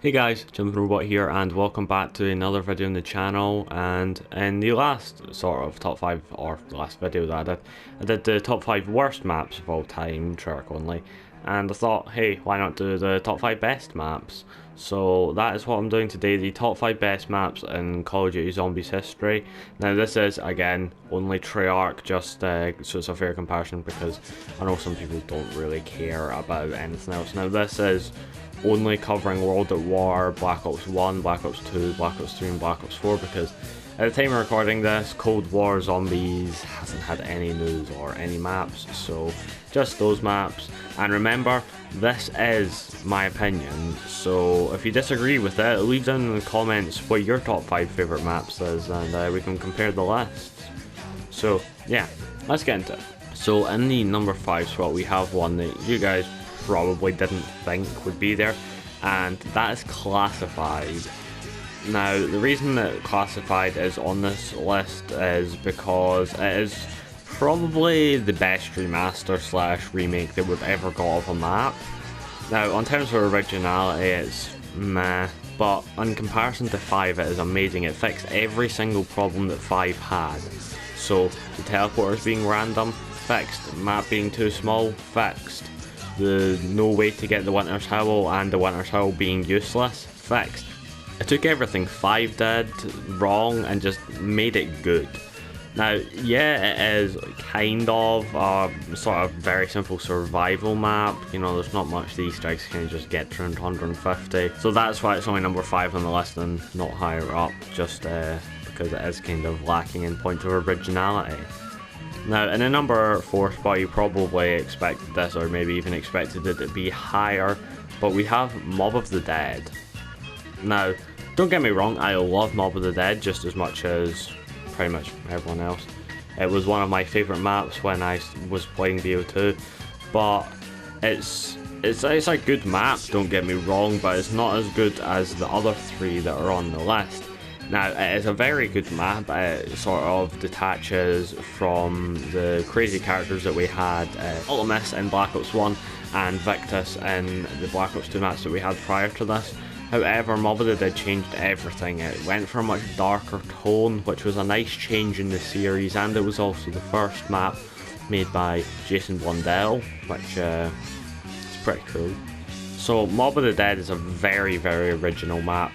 Hey guys, Jumping Robot here and welcome back to another video on the channel. And in the last sort of top 5, or the last video that I did the top 5 worst maps of all time, Treyarch only. And I thought, hey, why not do the top 5 best maps? So that is what I'm doing today, the top 5 best maps in Call of Duty Zombies history. Now this is, again, only Treyarch, just so it's a fair comparison because I know some people don't really care about anything else. Now this is only covering World at War, Black Ops 1, Black Ops 2, Black Ops 3 and Black Ops 4 because at the time of recording this, Cold War Zombies hasn't had any news or any maps, so just those maps. And remember, this is my opinion, so if you disagree with it, leave down in the comments what your top 5 favourite maps is and we can compare the lists. So yeah, let's get into it. So in the number 5 spot we have one that you guys probably didn't think would be there, and that is Classified. Now the reason that Classified is on this list is because it is probably the best remaster slash remake that we've ever got of a map. Now on terms of originality it's meh, but in comparison to 5 it is amazing. It fixed every single problem that 5 had. So the teleporters being random, fixed. Map being too small, fixed. The no way to get the Winter's Howl and the Winter's Howl being useless, fixed. It took everything 5 did wrong and just made it good. Now, yeah, it is kind of a sort of very simple survival map. You know, there's not much the Easter eggs can just get to 150. So that's why it's only number 5 on the list and not higher up, just because it is kind of lacking in point of originality. Now, in the number 4 spot, you probably expected this, or maybe even expected it to be higher, but we have Mob of the Dead. Now, don't get me wrong, I love Mob of the Dead just as much as pretty much everyone else. It was one of my favourite maps when I was playing BO2, but it's a good map, don't get me wrong, but it's not as good as the other 3 that are on the list. Now, it is a very good map. It sort of detaches from the crazy characters that we had Ultimus in Black Ops 1 and Victus in the Black Ops 2 maps that we had prior to this. However, Mob of the Dead changed everything. It went for a much darker tone, which was a nice change in the series, and it was also the first map made by Jason Blundell, which is pretty cool. So, Mob of the Dead is a very, very original map.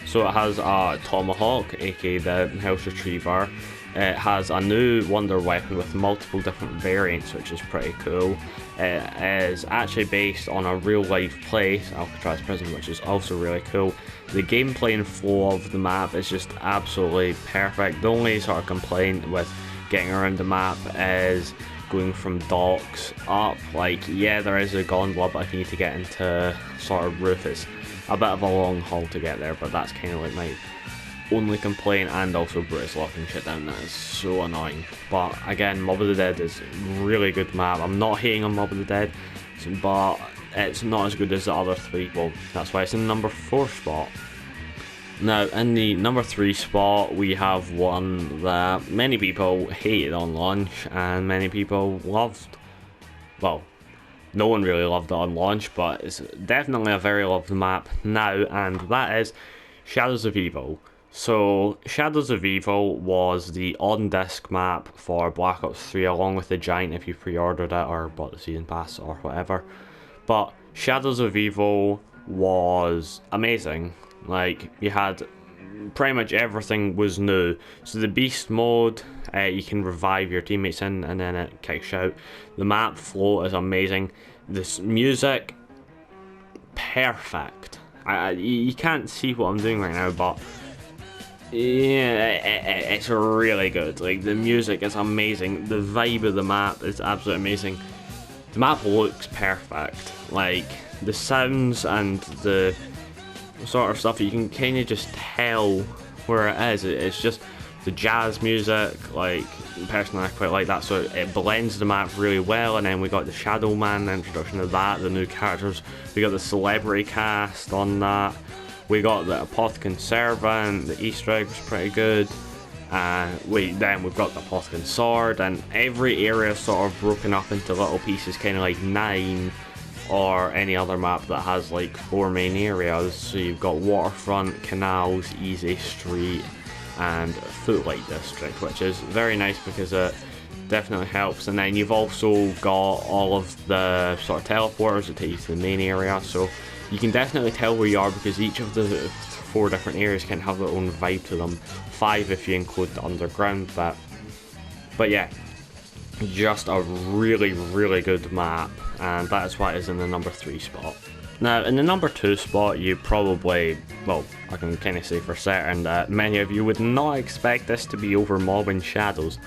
So it has a Tomahawk, aka the Health Retriever. It has a new wonder weapon with multiple different variants, which is pretty cool. It is actually based on a real life place, Alcatraz Prison, which is also really cool. The gameplay and flow of the map is just absolutely perfect. The only sort of complaint with getting around the map is going from docks up. Like, yeah, there is a gondola, but if you need to get into sort of roof, it's a bit of a long haul to get there, but that's kind of like my only complaint, and also Brutus locking shit down. That is so annoying. But again, Mob of the Dead is a really good map. I'm not hating on Mob of the Dead, but it's not as good as the other 3. Well, that's why it's in the number 4 spot. Now, in the number 3 spot, we have one that many people hated on launch, and many people loved. Well, no one really loved it on launch, but it's definitely a very loved map now, and that is Shadows of Evil. So, Shadows of Evil was the on-disc map for Black Ops 3, along with the Giant if you pre-ordered it or bought the season pass or whatever. But Shadows of Evil was amazing. Like, you had pretty much everything was new. So the beast mode, you can revive your teammates in and then it kicks out. The map flow is amazing. This music, perfect. You can't see what I'm doing right now, but yeah, it's really good. Like, the music is amazing. The vibe of the map is absolutely amazing. The map looks perfect. Like, the sounds and the sort of stuff, you can kind of just tell where it is. It's just the jazz music, like, personally I quite like that, so it blends the map really well. And then we got the Shadow Man, the introduction of that, the new characters, we got the celebrity cast on that, we got the Apothicon Servant, the Easter egg was pretty good, then we've got the Apothicon Sword, and every area is sort of broken up into little pieces, kind of like 9, or any other map that has like 4 main areas. So you've got waterfront, canals, easy street, and footlight district, which is very nice because it definitely helps. And then you've also got all of the sort of teleporters that take you to the main area, so you can definitely tell where you are because each of the 4 different areas can have their own vibe to them. 5 if you include the underground bit. But yeah, just a really, really good map, and that is why it is in the number 3 spot. Now, in the number 2 spot, you probably, well, I can kind of say for certain that many of you would not expect this to be over Mob and Shadows,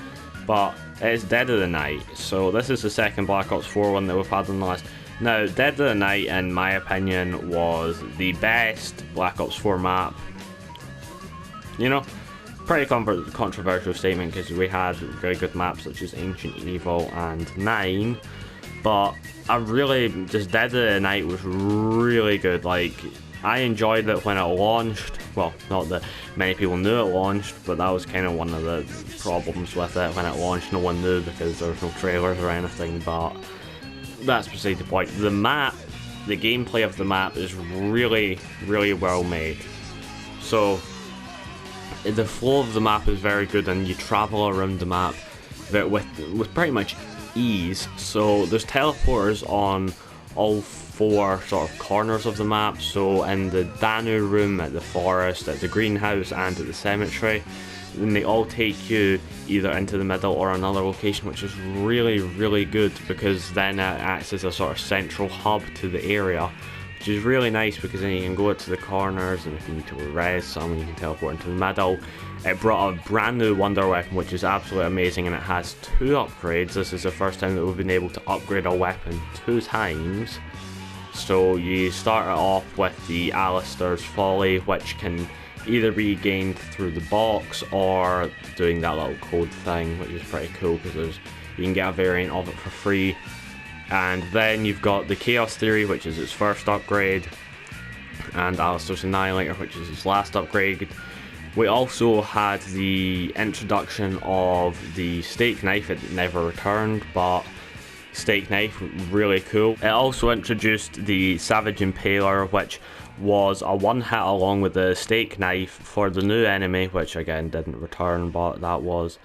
but it's Dead of the Night. So this is the second Black Ops 4 one that we've had on the list. Now, Dead of the Night, in my opinion, was the best Black Ops 4 map. You know, pretty controversial statement because we had very good maps such as Ancient Evil and 9, but I really, just Dead of the Night was really good. Like, I enjoyed it when it launched. Well, not that many people knew it launched, but that was kind of one of the problems with it. When it launched, no one knew because there was no trailers or anything, but that's beside the point. The map, the gameplay of the map is really, really well made. So the flow of the map is very good, and you travel around the map with pretty much ease. So there's teleporters on all 4 sort of corners of the map. So in the Danu room, at the forest, at the greenhouse, and at the cemetery, and they all take you either into the middle or another location, which is really, really good because then it acts as a sort of central hub to the area, which is really nice because then you can go to the corners, and if you need to res someone, you can teleport into the middle. It brought a brand new wonder weapon, which is absolutely amazing, and it has 2 upgrades. This is the first time that we've been able to upgrade a weapon 2 times. So you start it off with the Alistair's Folly, which can either be gained through the box or doing that little code thing, which is pretty cool because you can get a variant of it for free. And then you've got the Chaos Theory, which is its first upgrade, and Alistair's Annihilator, which is its last upgrade. We also had the introduction of the Steak Knife. It never returned, but Steak Knife, really cool. It also introduced the Savage Impaler, which was a one-hit along with the Steak Knife for the new enemy, which again didn't return, but that was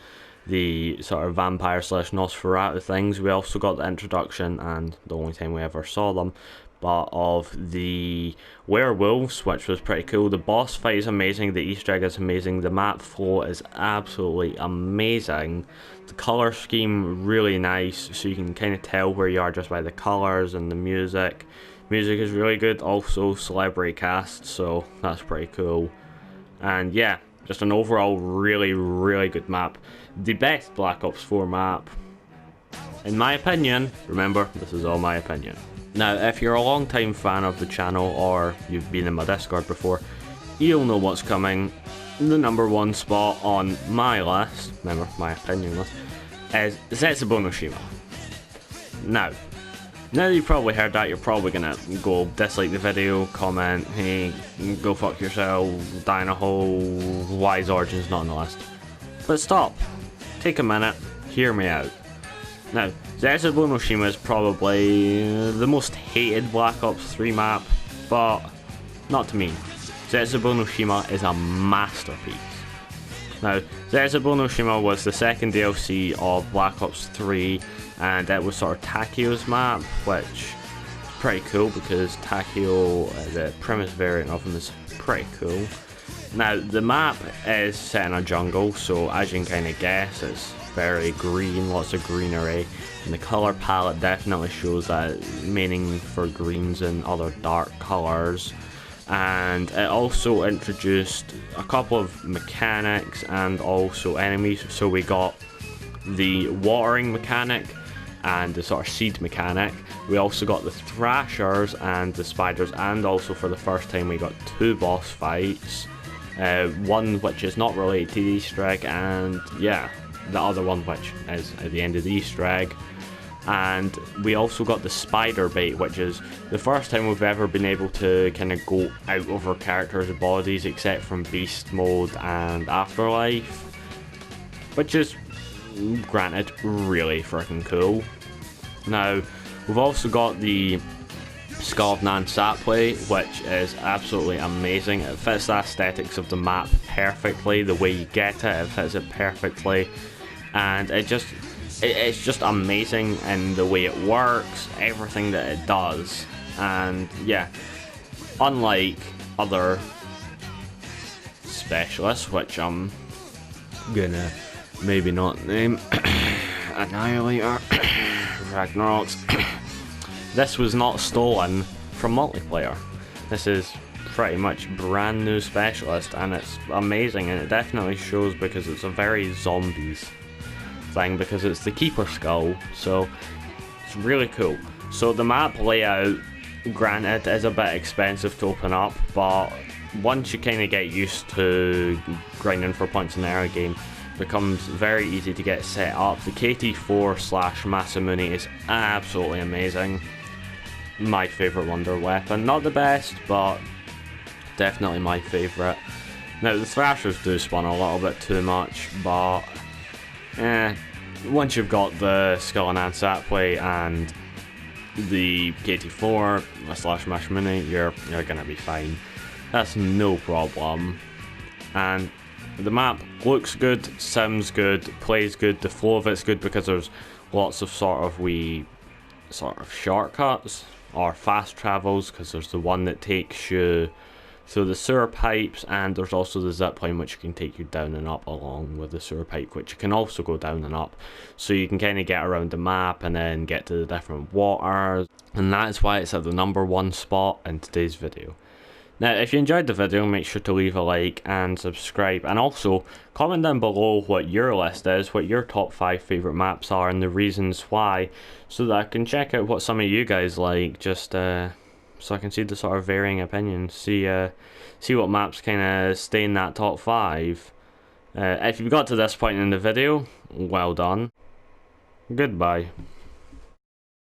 the sort of vampire slash Nosferatu things. We also got the introduction, and the only time we ever saw them, but of the werewolves, which was pretty cool. The boss fight is amazing, the Easter egg is amazing, the map flow is absolutely amazing. The colour scheme, really nice, so you can kind of tell where you are just by the colours, and the music. Music is really good, also celebrity cast, so that's pretty cool. And yeah, just an overall really, really good map. The best Black Ops 4 map, in my opinion. Remember, this is all my opinion. Now, if you're a long time fan of the channel, or you've been in my Discord before, you'll know what's coming. The number 1 spot on my list, remember, my opinion list, is Zetsubo no Shima. Now that you've probably heard that, you're probably gonna go dislike the video, comment, hey, go fuck yourself, die in a hole, why is Origins not on the list? But stop, take a minute, hear me out. Now, Zetsubo no Shima is probably the most hated Black Ops 3 map, but not to me. Zetsubo no Shima is a masterpiece. Now, Zetsubo no Shima was the second DLC of Black Ops 3, and it was sort of Takio's map, which is pretty cool because Takio, the premise variant of him, is pretty cool. Now, the map is set in a jungle, so as you can kind of guess, it's very green, lots of greenery, and the colour palette definitely shows that meaning for greens and other dark colours. And it also introduced a couple of mechanics and also enemies. So we got the watering mechanic and the sort of seed mechanic. We also got the thrashers and the spiders, and also for the first time we got 2 boss fights. One which is not related to the Easter egg, and yeah, the other one which is at the end of the Easter egg. And we also got the spider bait, which is the first time we've ever been able to kind of go out of our characters' bodies, except from beast mode and afterlife, which is, granted, really freaking cool. Now, we've also got the Skull of Nan Sapley, which is absolutely amazing. It fits the aesthetics of the map perfectly, the way you get it fits it perfectly, and it's just amazing in the way it works, everything that it does. And yeah, unlike other specialists, which I'm gonna maybe not name, Annihilator, Ragnaroks, this was not stolen from multiplayer. This is pretty much brand new specialist, and it's amazing, and it definitely shows because it's a very zombies thing, because it's the keeper skull, so it's really cool. So the map layout, granted, is a bit expensive to open up, but once you kind of get used to grinding for points in the early game, it becomes very easy to get set up. The KT4/Masamune is absolutely amazing. My favourite wonder weapon. Not the best, but definitely my favourite. Now, the Thrashers do spawn a little bit too much, but once you've got the Skull and Sapley and the KT4/Masamune, you're gonna be fine. That's no problem. And the map looks good, sounds good, plays good, the flow of it's good because there's lots of sort of shortcuts or fast travels, because there's the one that takes you through the sewer pipes, and there's also the zipline which can take you down and up along with the sewer pipe, which you can also go down and up, so you can kind of get around the map and then get to the different waters, and that is why it's at the #1 spot in today's video. Now, if you enjoyed the video, make sure to leave a like and subscribe, and also comment down below what your list is, what your top 5 favourite maps are, and the reasons why, so that I can check out what some of you guys like, just so I can see the sort of varying opinions, see what maps kind of stay in that top 5. If you've got to this point in the video, well done. Goodbye.